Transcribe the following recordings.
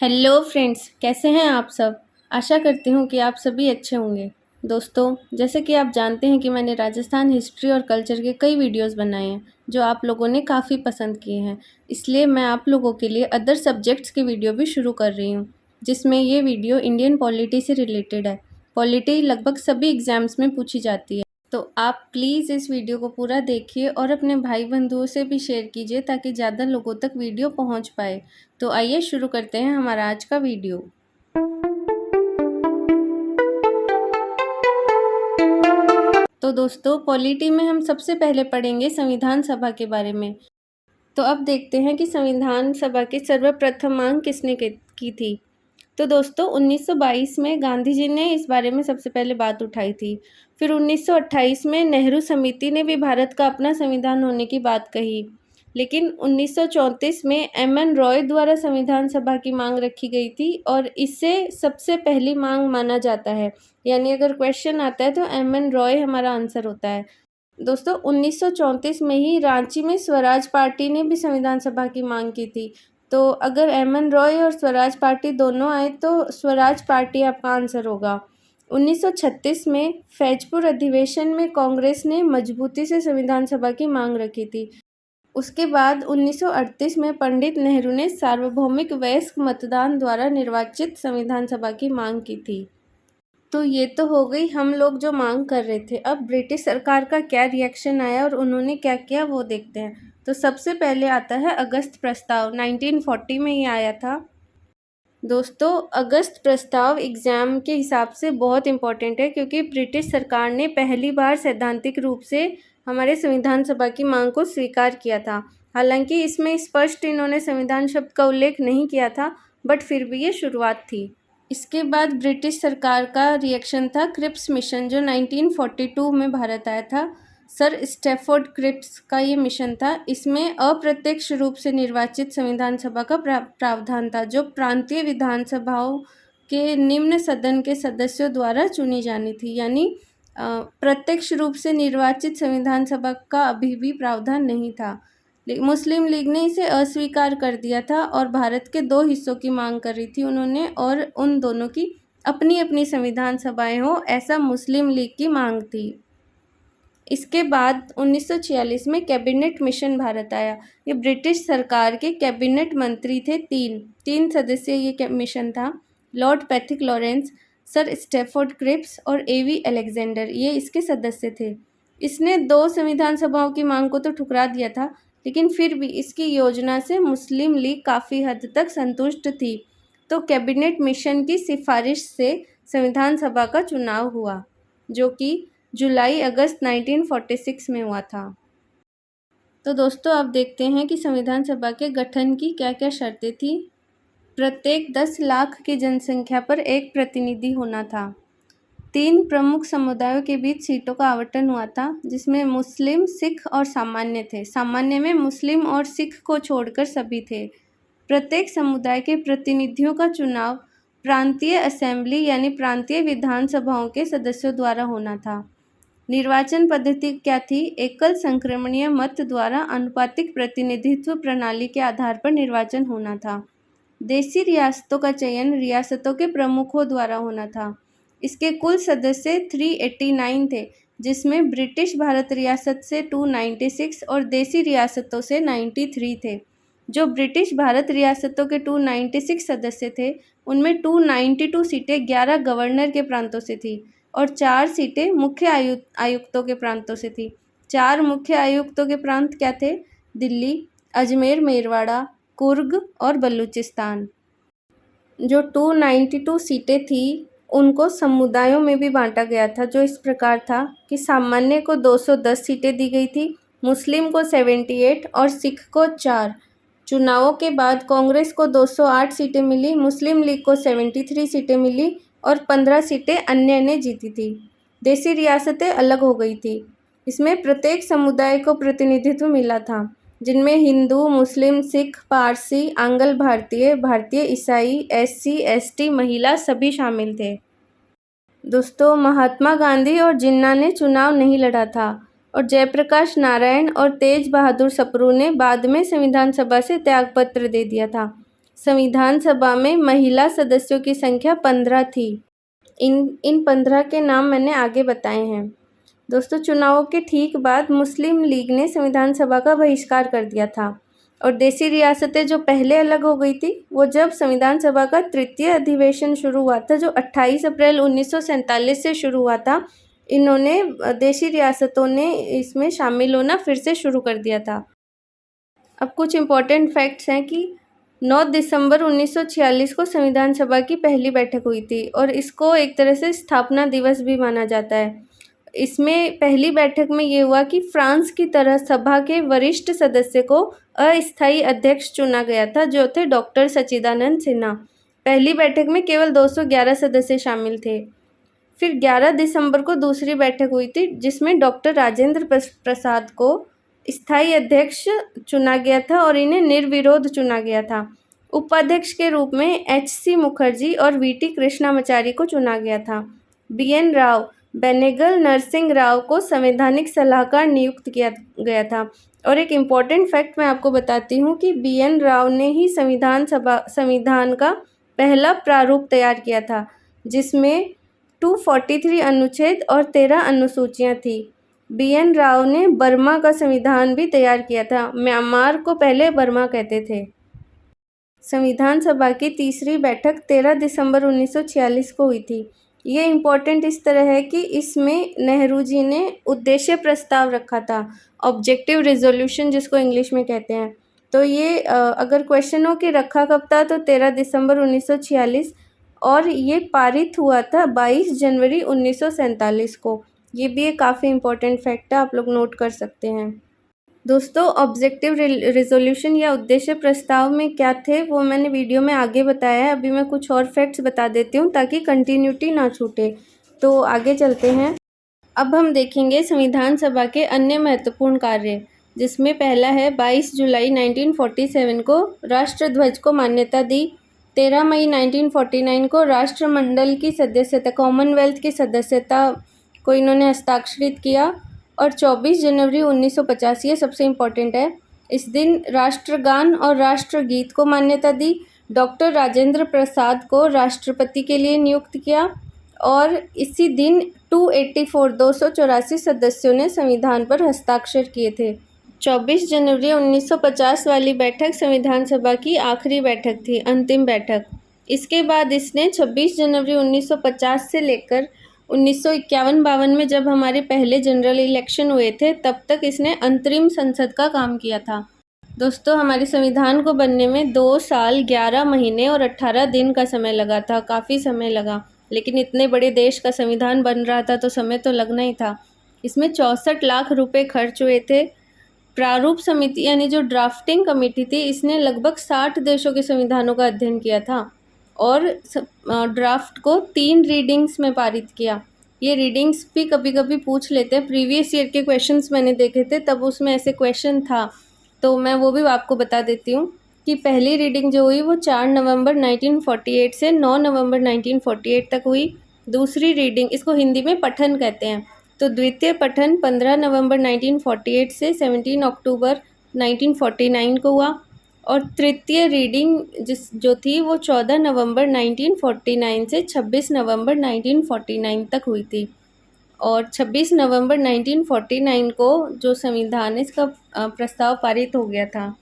Hello friends, कैसे हैं आप सब। आशा करती हूँ कि आप सभी अच्छे होंगे। दोस्तों, जैसे कि आप जानते हैं कि मैंने राजस्थान हिस्ट्री और कल्चर के कई वीडियोस बनाए हैं जो आप लोगों ने काफ़ी पसंद किए हैं। इसलिए मैं आप लोगों के लिए अदर सब्जेक्ट्स के वीडियो भी शुरू कर रही हूँ, जिसमें ये वीडियो इंडियन पॉलिटी से रिलेटेड है। पॉलिटी लगभग सभी एग्ज़ाम्स में पूछी जाती है, तो आप प्लीज़ इस वीडियो को पूरा देखिए और अपने भाई बंधुओं से भी शेयर कीजिए ताकि ज़्यादा लोगों तक वीडियो पहुंच पाए। तो आइए शुरू करते हैं हमारा आज का वीडियो। तो दोस्तों, पॉलिटी में हम सबसे पहले पढ़ेंगे संविधान सभा के बारे में। तो अब देखते हैं कि संविधान सभा की सर्वप्रथम मांग किसने की थी। तो दोस्तों, 1922 में गांधी जी ने इस बारे में सबसे पहले बात उठाई थी। फिर 1928 में नेहरू समिति ने भी भारत का अपना संविधान होने की बात कही। लेकिन 1934 में एम.एन. रॉय द्वारा संविधान सभा की मांग रखी गई थी और इसे सबसे पहली मांग माना जाता है। यानी अगर क्वेश्चन आता है तो एम.एन. रॉय हमारा आंसर होता है। दोस्तों, 1934 में ही रांची में स्वराज पार्टी ने भी संविधान सभा की मांग की थी। तो अगर एम.एन. रॉय और स्वराज पार्टी दोनों आए तो स्वराज पार्टी आपका आंसर होगा। 1936 में फैजपुर अधिवेशन में कांग्रेस ने मजबूती से संविधान सभा की मांग रखी थी। उसके बाद 1938 में पंडित नेहरू ने सार्वभौमिक वयस्क मतदान द्वारा निर्वाचित संविधान सभा की मांग की थी। तो ये तो हो गई हम लोग जो मांग कर रहे थे। अब ब्रिटिश सरकार का क्या रिएक्शन आया और उन्होंने क्या किया वो देखते हैं। तो सबसे पहले आता है अगस्त प्रस्ताव। 1940 में ये आया था। दोस्तों, अगस्त प्रस्ताव एग्ज़ाम के हिसाब से बहुत इम्पॉर्टेंट है क्योंकि ब्रिटिश सरकार ने पहली बार सैद्धांतिक रूप से हमारे संविधान सभा की मांग को स्वीकार किया था। हालांकि इसमें स्पष्ट इन्होंने संविधान शब्द का उल्लेख नहीं किया था, बट फिर भी ये शुरुआत थी। इसके बाद ब्रिटिश सरकार का रिएक्शन था क्रिप्स मिशन, जो 1942 में भारत आया था। सर स्टैफोर्ड क्रिप्स का ये मिशन था। इसमें अप्रत्यक्ष रूप से निर्वाचित संविधान सभा का प्रावधान था, जो प्रांतीय विधानसभाओं के निम्न सदन के सदस्यों द्वारा चुनी जानी थी। यानी प्रत्यक्ष रूप से निर्वाचित संविधान सभा का अभी भी प्रावधान नहीं था। मुस्लिम लीग ने इसे अस्वीकार कर दिया था और भारत के दो हिस्सों की मांग कर रही थी उन्होंने, और उन दोनों की अपनी अपनी संविधान सभाएं हो, ऐसा मुस्लिम लीग की मांग थी। इसके बाद 1946 में कैबिनेट मिशन भारत आया। ये ब्रिटिश सरकार के कैबिनेट मंत्री थे, तीन सदस्यीय ये मिशन था। Lord Pethick Lawrence, sir Stafford Cripps और ए.वी. अलेक्जेंडर, ये इसके सदस्य थे। इसने दो संविधान सभाओं की मांग को तो ठुकरा दिया था, लेकिन फिर भी इसकी योजना से मुस्लिम लीग काफ़ी हद तक संतुष्ट थी। तो कैबिनेट मिशन की सिफारिश से संविधान सभा का चुनाव हुआ, जो कि जुलाई अगस्त 1946 में हुआ था। तो दोस्तों, अब देखते हैं कि संविधान सभा के गठन की क्या क्या शर्तें थी। प्रत्येक 10 लाख की जनसंख्या पर एक प्रतिनिधि होना था। 3 प्रमुख समुदायों के बीच सीटों का आवंटन हुआ था, जिसमें मुस्लिम, सिख और सामान्य थे। सामान्य में मुस्लिम और सिख को छोड़कर सभी थे। प्रत्येक समुदाय के प्रतिनिधियों का चुनाव प्रांतीय असेंबली यानी प्रांतीय विधानसभाओं के सदस्यों द्वारा होना था। निर्वाचन पद्धति क्या थी? एकल संक्रमणीय मत द्वारा अनुपातिक प्रतिनिधित्व प्रणाली के आधार पर निर्वाचन होना था। देशी रियासतों का चयन रियासतों के प्रमुखों द्वारा होना था। इसके कुल सदस्य 389 थे, जिसमें ब्रिटिश भारत रियासत से 296 और देशी रियासतों से 93 थे। जो ब्रिटिश भारत रियासतों के 296 सदस्य थे, उनमें 292 सीटें 11 गवर्नर के प्रांतों से थी और 4 सीटें मुख्य आयुक्तों के प्रांतों से थी। 4 मुख्य आयुक्तों के प्रांत क्या थे? दिल्ली, अजमेर, मेरवाड़ा, कुर्ग और बलूचिस्तान। जो 292 सीटें थी उनको समुदायों में भी बांटा गया था, जो इस प्रकार था कि सामान्य को 210 सीटें दी गई थी, मुस्लिम को 78 और सिख को 4। चुनावों के बाद कांग्रेस को 208 सीटें मिली, मुस्लिम लीग को 73 सीटें मिली और 15 सीटें अन्य ने जीती थी। देशी रियासतें अलग हो गई थी। इसमें प्रत्येक समुदाय को प्रतिनिधित्व मिला था, जिनमें हिंदू, मुस्लिम, सिख, पारसी, आंग्ल भारतीय, भारतीय ईसाई, एससी, एसटी, महिला सभी शामिल थे। दोस्तों, महात्मा गांधी और जिन्ना ने चुनाव नहीं लड़ा था और जयप्रकाश नारायण और तेज बहादुर सप्रू ने बाद में संविधान सभा से त्यागपत्र दे दिया था। संविधान सभा में महिला सदस्यों की संख्या 15 थी। इन 15 के नाम मैंने आगे बताए हैं। दोस्तों, चुनावों के ठीक बाद मुस्लिम लीग ने संविधान सभा का बहिष्कार कर दिया था और देसी रियासतें जो पहले अलग हो गई थी, वो जब संविधान सभा का तृतीय अधिवेशन शुरू हुआ था, जो 28 अप्रैल 1947 से शुरू हुआ था, इन्होंने देशी रियासतों ने इसमें शामिल होना फिर से शुरू कर दिया था। अब कुछ इम्पोर्टेंट फैक्ट्स हैं कि 9 दिसंबर 1946 को संविधान सभा की पहली बैठक हुई थी और इसको एक तरह से स्थापना दिवस भी माना जाता है। इसमें पहली बैठक में ये हुआ कि फ्रांस की तरह सभा के वरिष्ठ सदस्य को अस्थायी अध्यक्ष चुना गया था, जो थे डॉक्टर सच्चिदानंद सिन्हा। पहली बैठक में केवल 211 सदस्य शामिल थे। फिर 11 दिसंबर को दूसरी बैठक हुई थी, जिसमें डॉक्टर राजेंद्र प्रसाद को स्थायी अध्यक्ष चुना गया था और इन्हें निर्विरोध चुना गया था। उपाध्यक्ष के रूप में HC मुखर्जी और VT कृष्णामाचारी को चुना गया था। BN राव, बेनेगल नरसिंह राव को संवैधानिक सलाहकार नियुक्त किया गया था। और एक इम्पॉर्टेंट फैक्ट मैं आपको बताती हूँ कि BN राव ने ही संविधान का पहला प्रारूप तैयार किया था, जिसमें 243 अनुच्छेद और 13 अनुसूचियाँ थी। BN राव ने बर्मा का संविधान भी तैयार किया था। म्यांमार को पहले बर्मा कहते थे। संविधान सभा की तीसरी बैठक 13 दिसंबर 1946 को हुई थी। ये इम्पोर्टेंट इस तरह है कि इसमें नेहरू जी ने उद्देश्य प्रस्ताव रखा था, ऑब्जेक्टिव रेजोल्यूशन जिसको इंग्लिश में कहते हैं। तो ये अगर क्वेश्चन हो कि रखा कब था, तो 13 दिसंबर 1946 और ये पारित हुआ था 22 जनवरी 1947 को। ये भी एक काफ़ी इम्पोर्टेंट फैक्ट है, आप लोग नोट कर सकते हैं। दोस्तों, ऑब्जेक्टिव रेजोल्यूशन या उद्देश्य प्रस्ताव में क्या थे वो मैंने वीडियो में आगे बताया है। अभी मैं कुछ और फैक्ट्स बता देती हूँ ताकि कंटिन्यूटी ना छूटे। तो आगे चलते हैं। अब हम देखेंगे संविधान सभा के अन्य महत्वपूर्ण कार्य, जिसमें पहला है 22 जुलाई 1947 को राष्ट्रध्वज को मान्यता दी। 13 मई 1949 को राष्ट्रमंडल की सदस्यता, कॉमनवेल्थ की सदस्यता को इन्होंने हस्ताक्षरित किया। और 24 जनवरी 1950, ये सबसे इम्पोर्टेंट है, इस दिन राष्ट्रगान और राष्ट्रगीत को मान्यता दी। डॉक्टर राजेंद्र प्रसाद को राष्ट्रपति के लिए नियुक्त किया और इसी दिन 284 सदस्यों ने संविधान पर हस्ताक्षर किए थे। 24 जनवरी 1950 वाली बैठक संविधान सभा की आखिरी बैठक थी, अंतिम बैठक। इसके बाद इसने 26 जनवरी 1950 से लेकर 1951-52 में जब हमारे पहले जनरल इलेक्शन हुए थे, तब तक इसने अंतरिम संसद का काम किया था। दोस्तों, हमारे संविधान को बनने में 2 साल 11 महीने और 18 दिन का समय लगा था। काफ़ी समय लगा, लेकिन इतने बड़े देश का संविधान बन रहा था तो समय तो लगना ही था। इसमें 64 लाख रुपए खर्च हुए थे। प्रारूप समिति यानी जो ड्राफ्टिंग कमेटी थी, इसने लगभग 60 देशों के संविधानों का अध्ययन किया था और ड्राफ्ट को 3 रीडिंग्स में पारित किया। ये रीडिंग्स भी कभी कभी पूछ लेते हैं। प्रीवियस ईयर के क्वेश्चंस मैंने देखे थे, तब उसमें ऐसे क्वेश्चन था, तो मैं वो भी आपको बता देती हूँ कि पहली रीडिंग जो हुई वो 4 नवंबर 1948 से 9 नवंबर 1948 तक हुई। दूसरी रीडिंग, इसको हिंदी में पठन कहते हैं, तो द्वितीय पठन 15 नवंबर 1948 से 17 अक्टूबर 1949 को हुआ और तृतीय रीडिंग जो थी वो 14 नवंबर 1949 से 26 नवंबर 1949 तक हुई थी। और 26 नवंबर 1949 को जो संविधान, इसका प्रस्ताव पारित हो गया था।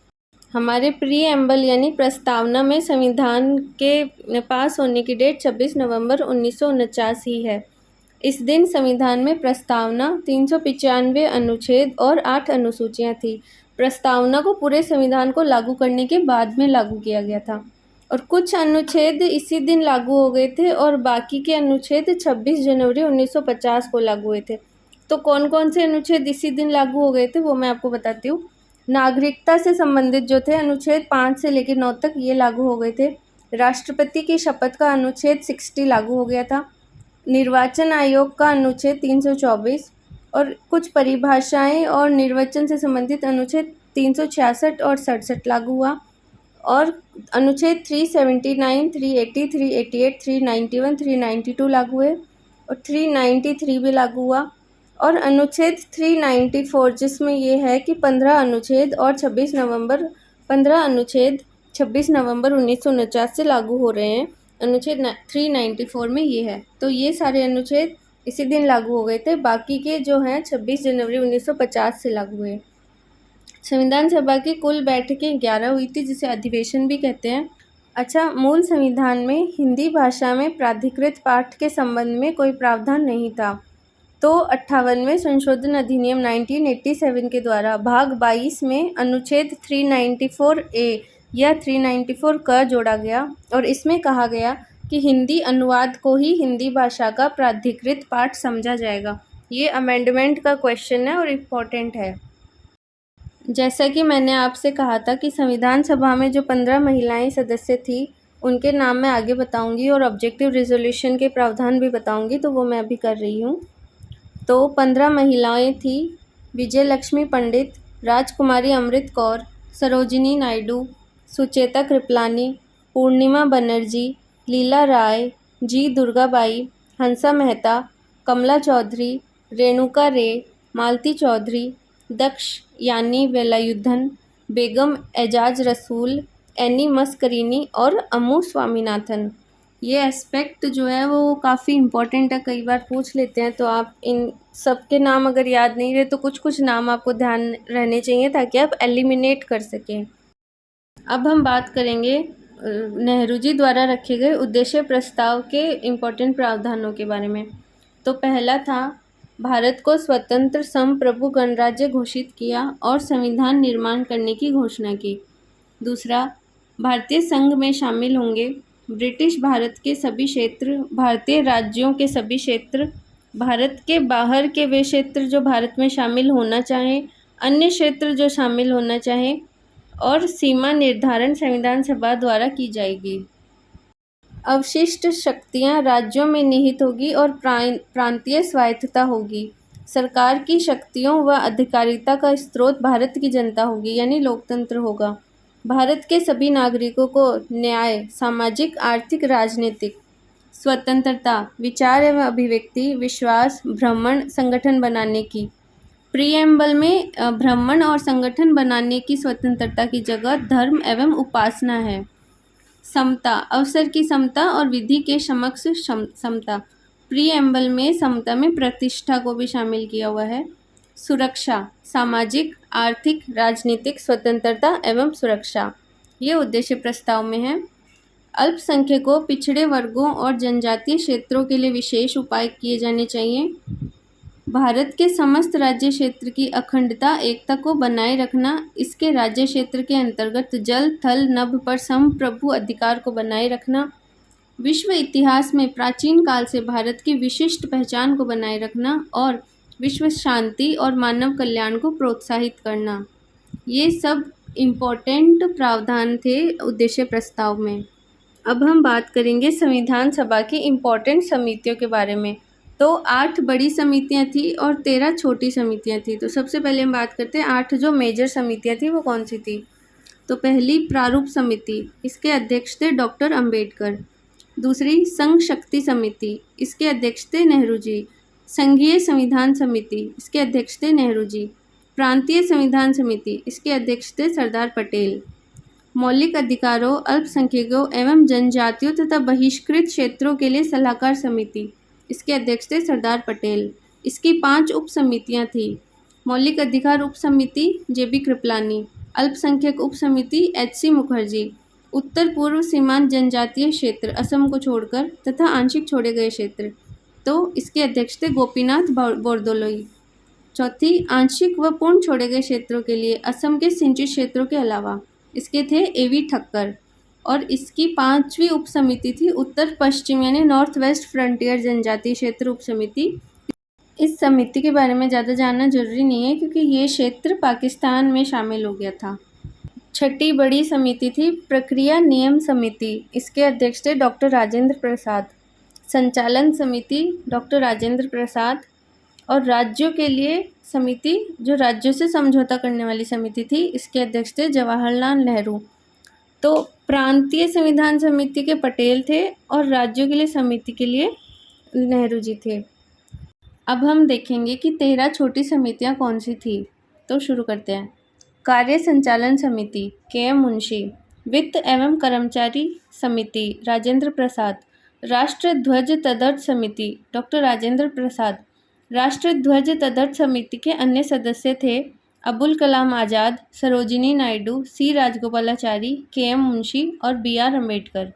हमारे प्रीएम्बल यानी प्रस्तावना में संविधान के पास होने की डेट 26 नवंबर 1949 ही है। इस दिन संविधान में प्रस्तावना, 395 अनुच्छेद और 8 अनुसूचियाँ थी। प्रस्तावना को पूरे संविधान को लागू करने के बाद में लागू किया गया था और कुछ अनुच्छेद इसी दिन लागू हो गए थे और बाकी के अनुच्छेद 26 जनवरी 1950 को लागू हुए थे। तो कौन कौन से अनुच्छेद इसी दिन लागू हो गए थे वो मैं आपको बताती हूँ। नागरिकता से संबंधित जो थे अनुच्छेद 5 से लेकर 9 तक ये लागू हो गए थे। राष्ट्रपति की शपथ का अनुच्छेद 60 लागू हो गया था। निर्वाचन आयोग का अनुच्छेद 324 और कुछ परिभाषाएं और निर्वाचन से संबंधित अनुच्छेद 366 और 67 लागू हुआ और अनुच्छेद 379, 380, 388, 391, 392 लागू हुए और 393 भी लागू हुआ और अनुच्छेद 394 जिसमें ये है कि 15 अनुच्छेद और 26 नवंबर 15 अनुच्छेद 26 नवंबर 1949 से लागू हो रहे हैं। अनुच्छेद 394 में ये है। तो ये सारे अनुच्छेद इसी दिन लागू हो गए थे, बाकी के जो हैं 26 जनवरी 1950 से लागू हुए। संविधान सभा की कुल बैठकें 11 हुई थी, जिसे अधिवेशन भी कहते हैं। अच्छा, मूल संविधान में हिंदी भाषा में प्राधिकृत पाठ के संबंध में कोई प्रावधान नहीं था। तो 58वें संशोधन अधिनियम 1987 के द्वारा भाग 22 में अनुच्छेद 394A या 394 क जोड़ा गया और इसमें कहा गया कि हिंदी अनुवाद को ही हिंदी भाषा का प्राधिकृत पाठ समझा जाएगा। ये अमेंडमेंट का क्वेश्चन है और इम्पोर्टेंट है। जैसा कि मैंने आपसे कहा था कि संविधान सभा में जो 15 महिलाएं सदस्य थी, उनके नाम मैं आगे बताऊंगी और ऑब्जेक्टिव रेजोल्यूशन के प्रावधान भी बताऊंगी, तो वो मैं अभी कर रही हूँ। तो 15 महिलाएं थी: विजय लक्ष्मी पंडित, राजकुमारी अमृत कौर, सरोजिनी नायडू, सुचेता कृपलानी, पूर्णिमा बनर्जी, लीला राय, जी दुर्गाबाई, हंसा मेहता, कमला चौधरी, रेणुका रे, मालती चौधरी, दक्ष यानी वेलायुधन, बेगम एजाज रसूल, एनी मस्करीनी और अमू स्वामीनाथन। ये एस्पेक्ट जो है वो काफ़ी इम्पोर्टेंट है, कई बार पूछ लेते हैं, तो आप इन सब के नाम अगर याद नहीं रहे तो कुछ कुछ नाम आपको ध्यान रहने चाहिए ताकि आप एलिमिनेट कर सकें। अब हम बात करेंगे नेहरू जी द्वारा रखे गए उद्देश्य प्रस्ताव के इम्पोर्टेंट प्रावधानों के बारे में। तो पहला था, भारत को स्वतंत्र संप्रभु गणराज्य घोषित किया और संविधान निर्माण करने की घोषणा की। दूसरा, भारतीय संघ में शामिल होंगे ब्रिटिश भारत के सभी क्षेत्र, भारतीय राज्यों के सभी क्षेत्र, भारत के बाहर के वे क्षेत्र जो भारत में शामिल होना चाहें, अन्य क्षेत्र जो शामिल होना चाहें, और सीमा निर्धारण संविधान सभा द्वारा की जाएगी। अवशिष्ट शक्तियां राज्यों में निहित होगी और प्रांतीय स्वायत्तता होगी। सरकार की शक्तियों व अधिकारिता का स्रोत भारत की जनता होगी, यानी लोकतंत्र होगा। भारत के सभी नागरिकों को न्याय, सामाजिक, आर्थिक, राजनीतिक स्वतंत्रता, विचार एवं अभिव्यक्ति, विश्वास, भ्रमण, संगठन बनाने की। प्रीएम्बल में भ्रमण और संगठन बनाने की स्वतंत्रता की जगह धर्म एवं उपासना है। समता, अवसर की समता और विधि के समक्ष समता। प्रीएम्बल में समता में प्रतिष्ठा को भी शामिल किया हुआ है। सुरक्षा, सामाजिक, आर्थिक, राजनीतिक स्वतंत्रता एवं सुरक्षा, ये उद्देश्य प्रस्ताव में है। अल्पसंख्यकों, पिछड़े वर्गों और जनजातीय क्षेत्रों के लिए विशेष उपाय किए जाने चाहिए। भारत के समस्त राज्य क्षेत्र की अखंडता, एकता को बनाए रखना, इसके राज्य क्षेत्र के अंतर्गत जल, थल, नभ पर संप्रभु अधिकार को बनाए रखना, विश्व इतिहास में प्राचीन काल से भारत की विशिष्ट पहचान को बनाए रखना और विश्व शांति और मानव कल्याण को प्रोत्साहित करना। ये सब इम्पोर्टेंट प्रावधान थे उद्देश्य प्रस्ताव में। अब हम बात करेंगे संविधान सभा की इम्पोर्टेंट समितियों के बारे में। तो 8 बड़ी समितियां थी और 13 छोटी समितियां थी। तो सबसे पहले हम बात करते हैं 8 जो मेजर समितियां थी वो कौन सी थी। तो पहली, प्रारूप समिति, इसके अध्यक्ष थे डॉक्टर अंबेडकर। दूसरी, संघ शक्ति समिति, इसके अध्यक्ष थे नेहरू जी। संघीय संविधान समिति, इसके अध्यक्ष थे नेहरू जी। प्रांतीय संविधान समिति, इसके अध्यक्ष थे सरदार पटेल। मौलिक अधिकारों, अल्पसंख्यकों एवं जनजातियों तथा बहिष्कृत क्षेत्रों के लिए सलाहकार समिति, इसके अध्यक्ष थे सरदार पटेल। इसकी 5 उप समितियाँ थी। मौलिक अधिकार उप समिति जेबी कृपलानी, अल्पसंख्यक उप समिति एचसी मुखर्जी, उत्तर पूर्व सीमांत जनजातीय क्षेत्र असम को छोड़कर तथा आंशिक छोड़े गए क्षेत्र, तो इसके अध्यक्ष थे गोपीनाथ बोरदोलोई। चौथी, आंशिक व पूर्ण छोड़े गए क्षेत्रों के लिए असम के सिंचित क्षेत्रों के अलावा, इसके थे एवी ठक्कर। और इसकी 5वीं उप समिति थी उत्तर पश्चिम यानी नॉर्थ वेस्ट फ्रंटियर जनजातीय क्षेत्र उप समिति। इस समिति के बारे में ज़्यादा जानना जरूरी नहीं है क्योंकि ये क्षेत्र पाकिस्तान में शामिल हो गया था। छठी बड़ी समिति थी प्रक्रिया नियम समिति, इसके अध्यक्ष थे डॉक्टर राजेंद्र प्रसाद। संचालन समिति डॉक्टर राजेंद्र प्रसाद। और राज्यों के लिए समिति, जो राज्यों से समझौता करने वाली समिति थी, इसके अध्यक्ष थे जवाहरलाल नेहरू। तो प्रांतीय संविधान समिति के पटेल थे और राज्यों के लिए समिति के लिए नेहरू जी थे। अब हम देखेंगे कि 13 छोटी समितियां कौन सी थी। तो शुरू करते हैं। कार्य संचालन समिति के एम मुंशी, वित्त एवं कर्मचारी समिति राजेंद्र प्रसाद। राष्ट्र ध्वज तदर्थ समिति डॉक्टर राजेंद्र प्रसाद। राष्ट्र ध्वज तदर्थ समिति के अन्य सदस्य थे अबुल कलाम आज़ाद, सरोजिनी नायडू, सी राजगोपालाचारी, के.एम. मुंशी और बी.आर. अम्बेडकर।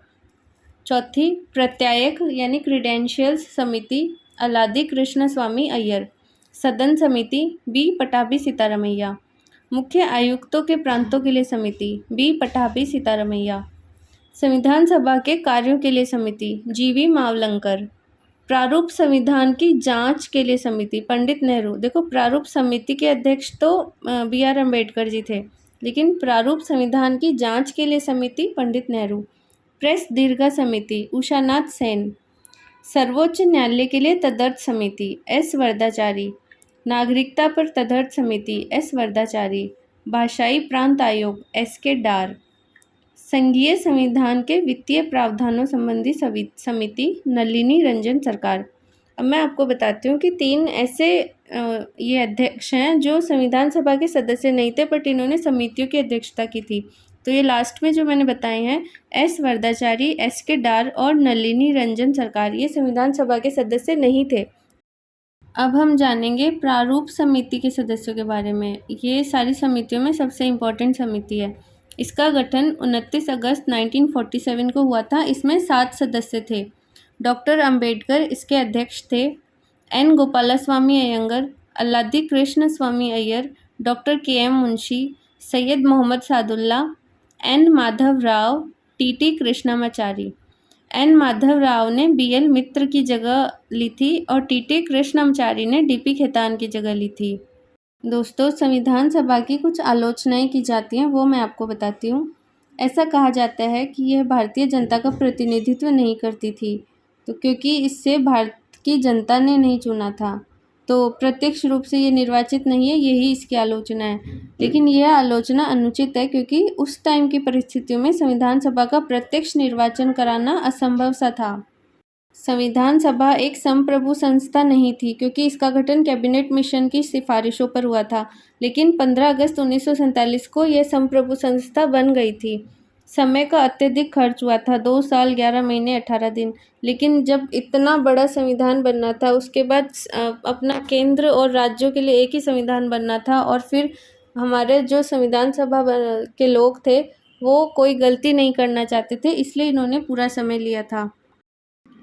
चौथी प्रत्यायक यानी क्रीडेंशियल्स समिति अलादी कृष्ण स्वामी अय्यर। सदन समिति बी पटाभी सीतारमैया। मुख्य आयुक्तों के प्रांतों के लिए समिति बी पटाभी सीतारमैया। संविधान सभा के कार्यों के लिए समिति जी.वी. मावलंकर। प्रारूप संविधान की जांच के लिए समिति पंडित नेहरू। देखो, प्रारूप समिति के अध्यक्ष तो बी.आर. अम्बेडकर जी थे, लेकिन प्रारूप संविधान की जांच के लिए समिति पंडित नेहरू। प्रेस दीर्घा समिति उषानाथ सेन। सर्वोच्च न्यायालय के लिए तदर्थ समिति एस वरदाचारी। नागरिकता पर तदर्थ समिति एस वरदाचारी। भाषाई प्रांत आयोग एस के डार। संघीय संविधान के वित्तीय प्रावधानों संबंधी समिति नलिनी रंजन सरकार। अब मैं आपको बताती हूँ कि 3 ऐसे ये अध्यक्ष हैं जो संविधान सभा के सदस्य नहीं थे, बट इन्होंने समितियों की अध्यक्षता की थी। तो ये लास्ट में जो मैंने बताए हैं, एस वरदाचारी, एस के डार और नलिनी रंजन सरकार, ये संविधान सभा के सदस्य नहीं थे। अब हम जानेंगे प्रारूप समिति के सदस्यों के बारे में। ये सारी समितियों में सबसे इम्पोर्टेंट समिति है। इसका गठन 29 अगस्त 1947 को हुआ था। इसमें 7 सदस्य थे। डॉक्टर अंबेडकर इसके अध्यक्ष थे। N Gopalaswami Ayyangar, Alladi Krishnaswami Ayyar, doctor K M. Munshi, Syed Mohammad Saadulla, N Madhav Rao, T T. Krishnamachari. N Madhav Rao ने बी.एल. मित्र की जगह ली थी और टी.टी. कृष्णमाचारी ने डी.पी. खेतान की जगह ली थी। दोस्तों, संविधान सभा की कुछ आलोचनाएं की जाती हैं, वो मैं आपको बताती हूँ। ऐसा कहा जाता है कि यह भारतीय जनता का प्रतिनिधित्व नहीं करती थी, तो क्योंकि इससे भारत की जनता ने नहीं चुना था, तो प्रत्यक्ष रूप से ये निर्वाचित नहीं है, यही इसकी आलोचना है। लेकिन यह आलोचना अनुचित है, क्योंकि उस टाइम की परिस्थितियों में संविधान सभा का प्रत्यक्ष निर्वाचन कराना असंभव सा था। संविधान सभा एक संप्रभु संस्था नहीं थी, क्योंकि इसका गठन कैबिनेट मिशन की सिफारिशों पर हुआ था। लेकिन 15 अगस्त 1947 को यह संप्रभु संस्था बन गई थी। समय का अत्यधिक खर्च हुआ था, 2 साल 11 महीने 18 दिन। लेकिन जब इतना बड़ा संविधान बनना था, उसके बाद अपना केंद्र और राज्यों के लिए एक ही संविधान बनना था, और फिर हमारे जो संविधान सभा के लोग थे वो कोई गलती नहीं करना चाहते थे, इसलिए इन्होंने पूरा समय लिया था।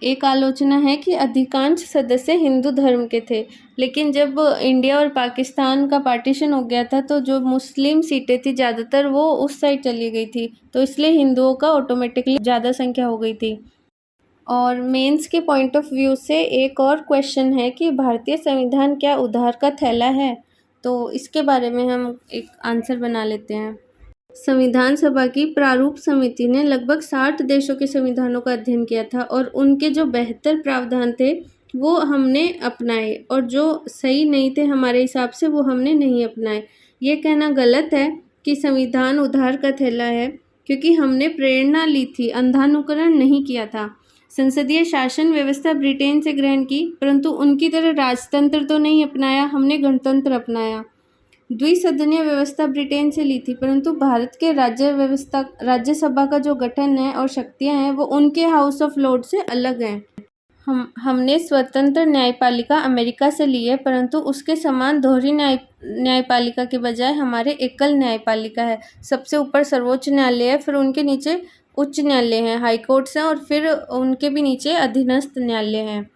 एक आलोचना है कि अधिकांश सदस्य हिंदू धर्म के थे, लेकिन जब इंडिया और पाकिस्तान का पार्टीशन हो गया था, तो जो मुस्लिम सीटें थी ज़्यादातर वो उस साइड चली गई थी, तो इसलिए हिंदुओं का ऑटोमेटिकली ज़्यादा संख्या हो गई थी। और मेंस के पॉइंट ऑफ व्यू से एक और क्वेश्चन है कि भारतीय संविधान क्या उधार का थैला है? तो इसके बारे में हम एक आंसर बना लेते हैं। संविधान सभा की प्रारूप समिति ने लगभग 60 देशों के संविधानों का अध्ययन किया था, और उनके जो बेहतर प्रावधान थे वो हमने अपनाए, और जो सही नहीं थे हमारे हिसाब से वो हमने नहीं अपनाए। ये कहना गलत है कि संविधान उधार का थैला है, क्योंकि हमने प्रेरणा ली थी, अंधानुकरण नहीं किया था। संसदीय शासन व्यवस्था ब्रिटेन से ग्रहण की, परंतु उनकी तरह राजतंत्र तो नहीं अपनाया, हमने गणतंत्र अपनाया। द्विसदनीय व्यवस्था ब्रिटेन से ली थी, परंतु भारत के राज्यसभा का जो गठन है और शक्तियां हैं वो उनके हाउस ऑफ लॉर्ड से अलग हैं। हमने स्वतंत्र न्यायपालिका अमेरिका से ली है, परंतु उसके समान दोहरी न्यायपालिका के बजाय हमारे एकल न्यायपालिका है। सबसे ऊपर सर्वोच्च न्यायालय है, फिर उनके नीचे उच्च न्यायालय हैं, हाई कोर्ट्स हैं, और फिर उनके भी नीचे अधीनस्थ न्यायालय हैं।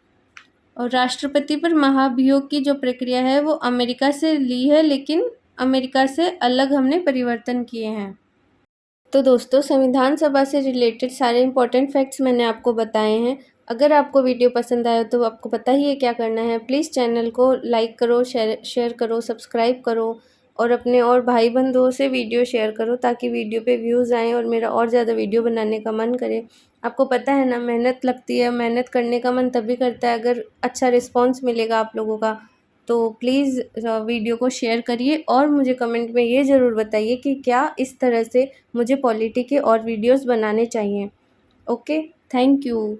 और राष्ट्रपति पर महाभियोग की जो प्रक्रिया है वो अमेरिका से ली है, लेकिन अमेरिका से अलग हमने परिवर्तन किए हैं। तो दोस्तों, संविधान सभा से रिलेटेड सारे इंपॉर्टेंट फैक्ट्स मैंने आपको बताए हैं। अगर आपको वीडियो पसंद आया तो आपको पता ही है क्या करना है। प्लीज़ चैनल को लाइक करो, शेयर करो, सब्सक्राइब करो, और अपने और भाई बंधुओं से वीडियो शेयर करो, ताकि वीडियो पे व्यूज़ आएँ और मेरा और ज़्यादा वीडियो बनाने का मन करे। आपको पता है ना, मेहनत लगती है, मेहनत करने का मन तभी करता है अगर अच्छा रिस्पॉन्स मिलेगा आप लोगों का। तो प्लीज़ वीडियो को शेयर करिए, और मुझे कमेंट में ये ज़रूर बताइए कि क्या इस तरह से मुझे पॉलिटी के और वीडियोस बनाने चाहिए। Okay, thank you.